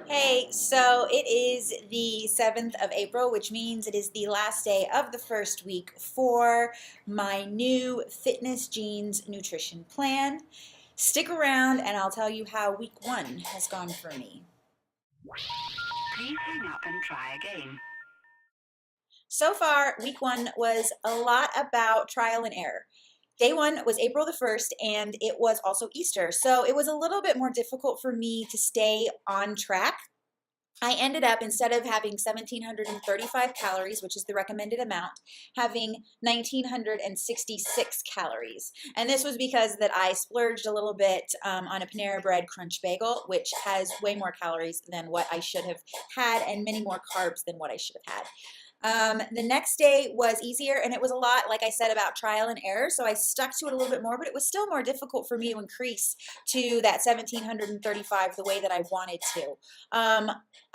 Hey, so it is the 7th of April, which means it is the last day of the first week for my new Fitness Jeans nutrition plan. Stick around and I'll tell you how week one has gone for me. Please hang up and try again. So far, week one was a lot about trial and error. Day one was April the 1st, and it was also Easter. So it was a little bit more difficult for me to stay on track. I ended up, instead of having 1,735 calories, which is the recommended amount, having 1,966 calories. And this was because that I splurged a little bit on a Panera Bread Crunch Bagel, which has way more calories than what I should have had and many more carbs than what I should have had. The next day was easier, and it was a lot, like I said, about trial and error. So I stuck to it a little bit more, but it was still more difficult for me to increase to that 1,735 the way that I wanted to.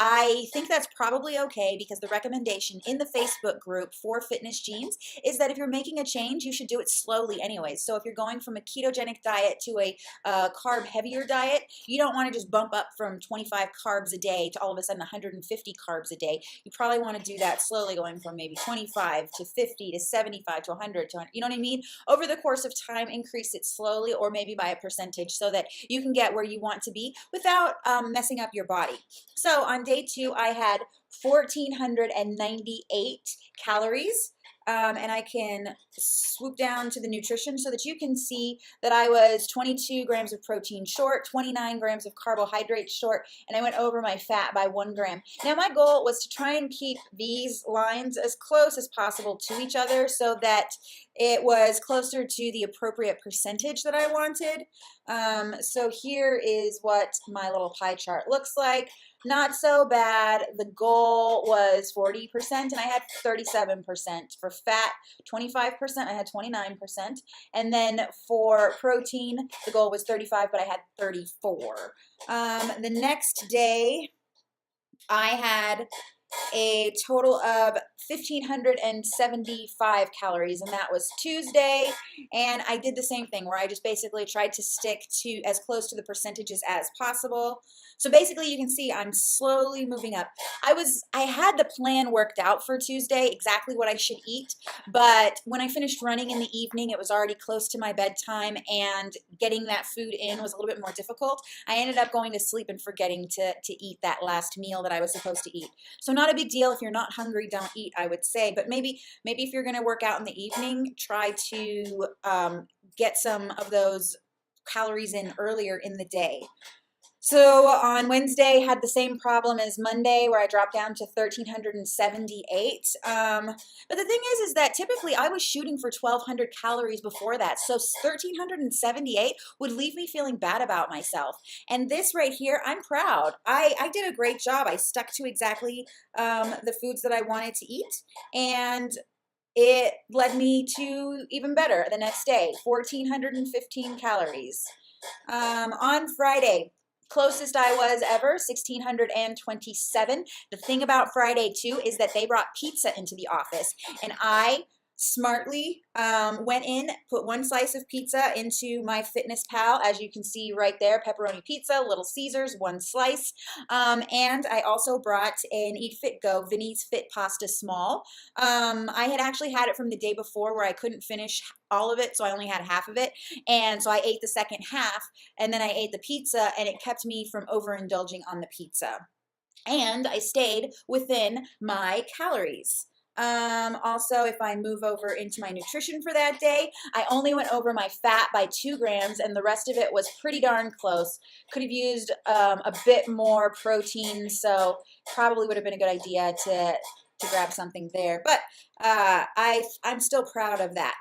I think that's probably okay because the recommendation in the Facebook group for Fitness Jeans is that if you're making a change, you should do it slowly anyways. So if you're going from a ketogenic diet to a carb heavier diet, you don't want to just bump up from 25 carbs a day to all of a sudden 150 carbs a day. You probably want to do that slowly, going from maybe 25 to 50 to 75 to 100 to 100, you know what I mean? Over the course of time, increase it slowly or maybe by a percentage so that you can get where you want to be without messing up your body. So on day two, I had 1,498 calories. And I can swoop down to the nutrition so that you can see that I was 22 grams of protein short, 29 grams of carbohydrates short, and I went over my fat by 1 gram. Now my goal was to try and keep these lines as close as possible to each other so that it was closer to the appropriate percentage that I wanted. So here is what my little pie chart looks like. Not so bad. The goal was 40% and I had 37%. For fat, 25%, I had 29%. And then for protein, the goal was 35, but I had 34. The next day, I had a total of 1,575 calories, and that was Tuesday. And I did the same thing where I just basically tried to stick to as close to the percentages as possible. So basically you can see I'm slowly moving up. I had the plan worked out for Tuesday, exactly what I should eat, but when I finished running in the evening, it was already close to my bedtime, and getting that food in was a little bit more difficult. I ended up going to sleep and forgetting to eat that last meal that I was supposed to eat. So not a big deal. If you're not hungry, don't eat, I would say. But maybe if you're going to work out in the evening, try to get some of those calories in earlier in the day. So on Wednesday, had the same problem as Monday, where I dropped down to 1,378. But the thing is that typically I was shooting for 1,200 calories before that. So 1,378 would leave me feeling bad about myself. And this right here, I'm proud. I did a great job. I stuck to exactly the foods that I wanted to eat. And it led me to even better the next day, 1,415 calories. On Friday, closest I was ever, 1,627. The thing about Friday too is that they brought pizza into the office, and I smartly went in, put 1 slice of pizza into my Fitness Pal, as you can see right there, pepperoni pizza, Little Caesars, 1 slice. And I also brought an Eat Fit Go Vinny's Fit Pasta Small. I had actually had it from the day before where I couldn't finish all of it, so I only had half of it. And so I ate the second half, and then I ate the pizza, and it kept me from overindulging on the pizza. And I stayed within my calories. Also, if I move over into my nutrition for that day, I only went over my fat by 2 grams, and the rest of it was pretty darn close. Could have used a bit more protein, so probably would have been a good idea to grab something there. But I'm still proud of that.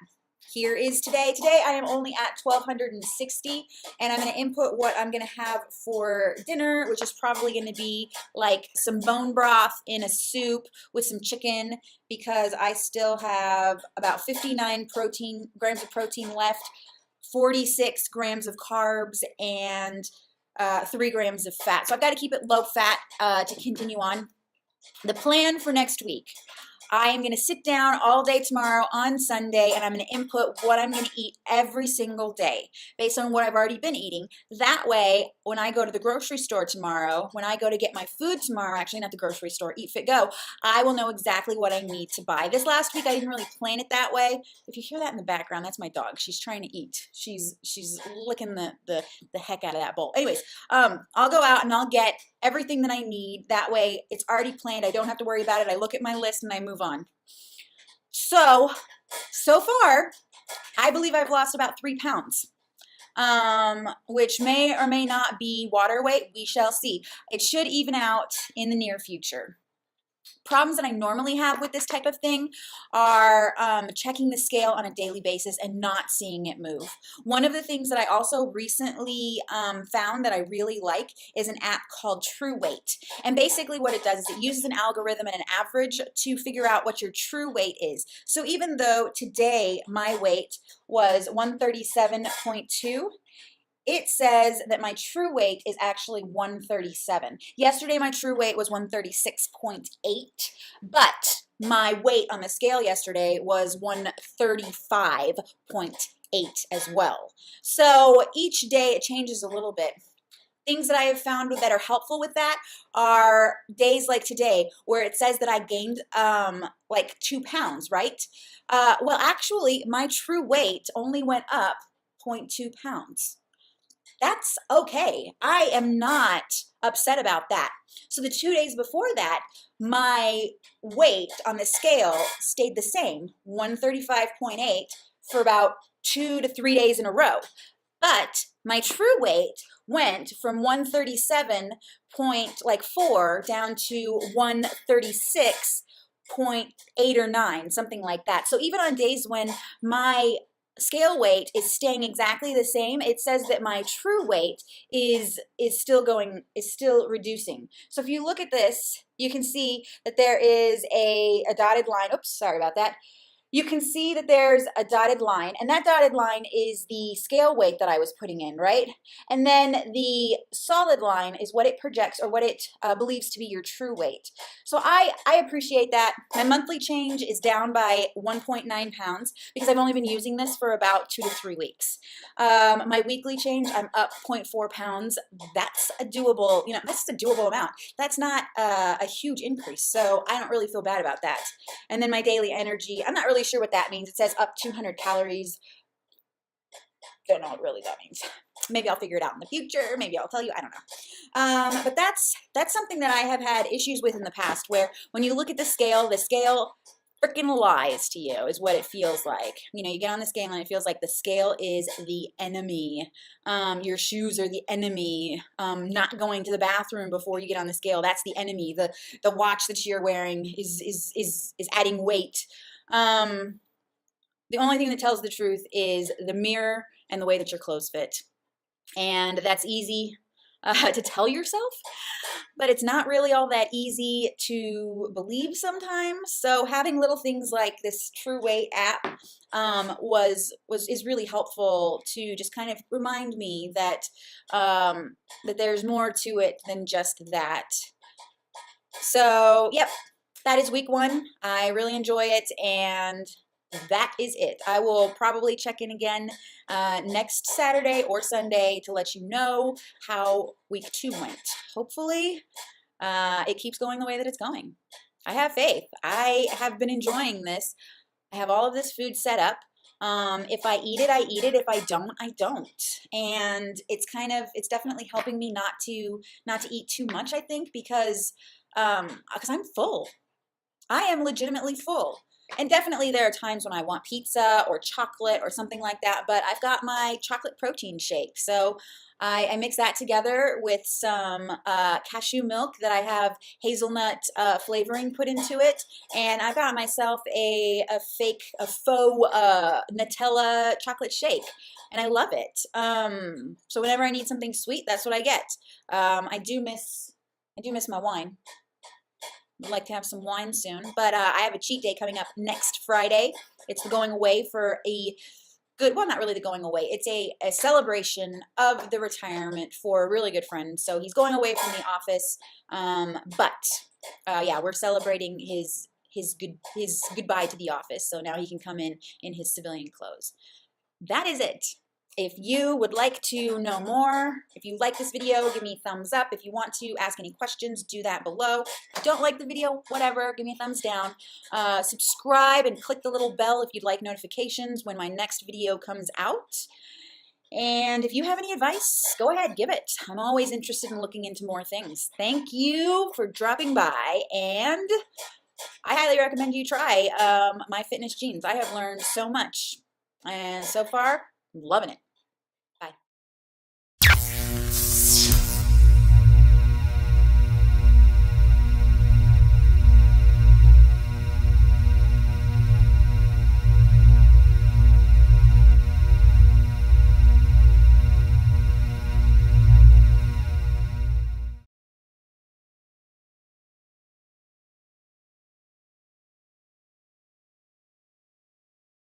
Here is today. Today I am only at 1,260, and I'm going to input what I'm going to have for dinner, which is probably going to be like some bone broth in a soup with some chicken, because I still have about 59 grams of protein left, 46 grams of carbs, and 3 grams of fat. So I've got to keep it low fat to continue on. The plan for next week. I am going to sit down all day tomorrow on Sunday, and I'm going to input what I'm going to eat every single day based on what I've already been eating. That way, when I go to the grocery store tomorrow, when I go to get my food tomorrow, actually not the grocery store, Eat Fit Go, I will know exactly what I need to buy. This last week, I didn't really plan it that way. If you hear that in the background, that's my dog. She's trying to eat. She's licking the heck out of that bowl. Anyways, I'll go out and I'll get everything that I need. That way, it's already planned. I don't have to worry about it. I look at my list and I move on. So far, I believe I've lost about 3 pounds, which may or may not be water weight. We shall see. It should even out in the near future. Problems that I normally have with this type of thing are checking the scale on a daily basis and not seeing it move. One of the things that I also recently found that I really like is an app called True Weight. And basically what it does is it uses an algorithm and an average to figure out what your true weight is. So even though today my weight was 137.2, it says that my true weight is actually 137. Yesterday, my true weight was 136.8, but my weight on the scale yesterday was 135.8 as well. So each day it changes a little bit. Things that I have found that are helpful with that are days like today where it says that I gained like 2 pounds, right? Well, actually, my true weight only went up 0.2 pounds. That's okay. I am not upset about that. So the 2 days before that, my weight on the scale stayed the same, 135.8, for about 2 to 3 days in a row. But my true weight went from 137.4 down to 136.8 or 9, something like that. So even on days when my scale weight is staying exactly the same, it says that my true weight is still reducing. So if you look at this, you can see that there is a dotted line. Oops, sorry about that. You can see that there's a dotted line, and that dotted line is the scale weight that I was putting in, right? And then the solid line is what it projects or what it believes to be your true weight. So I appreciate that. My monthly change is down by 1.9 pounds because I've only been using this for about 2 to 3 weeks. My weekly change, I'm up 0.4 pounds. That's a doable, that's a doable amount. That's not a huge increase, so I don't really feel bad about that. And then my daily energy, I'm not really sure what that means. It says up 200 calories. Don't know what really that means. Maybe I'll figure it out in the future. Maybe I'll tell you. I don't know. But that's something that I have had issues with in the past, where when you look at the scale freaking lies to you, is what it feels like. You get on the scale and it feels like the scale is the enemy. Your shoes are the enemy. Not going to the bathroom before you get on the scale, that's the enemy. The watch that you're wearing is adding weight. The only thing that tells the truth is the mirror and the way that your clothes fit. And that's easy to tell yourself, but it's not really all that easy to believe sometimes. So having little things like this True Weight app is really helpful to just kind of remind me that that there's more to it than just that. So, yep, that is week 1. I really enjoy it, and that is it. I will probably check in again next Saturday or Sunday to let you know how week 2 went. Hopefully, it keeps going the way that it's going. I have faith. I have been enjoying this. I have all of this food set up. If I eat it, I eat it. If I don't, I don't. And it's definitely helping me not to eat too much, I think, because I'm full. I am legitimately full. And definitely there are times when I want pizza or chocolate or something like that, but I've got my chocolate protein shake. So I mix that together with some cashew milk that I have hazelnut flavoring put into it. And I got myself a faux Nutella chocolate shake. And I love it. So whenever I need something sweet, that's what I get. I do miss my wine. Would like to have some wine soon, but I have a cheat day coming up next Friday. It's the going away for a good, well, not really the going away. It's a celebration of the retirement for a really good friend. So he's going away from the office, but yeah, we're celebrating his his goodbye to the office. So now he can come in his civilian clothes. That is it. If you would like to know more, if you like this video, give me a thumbs up. If you want to ask any questions, do that below. If you don't like the video, whatever, give me a thumbs down. Subscribe and click the little bell if you'd like notifications when my next video comes out. And if you have any advice, go ahead, give it. I'm always interested in looking into more things. Thank you for dropping by, and I highly recommend you try My Fitness Jeans. I have learned so much, and so far, loving it.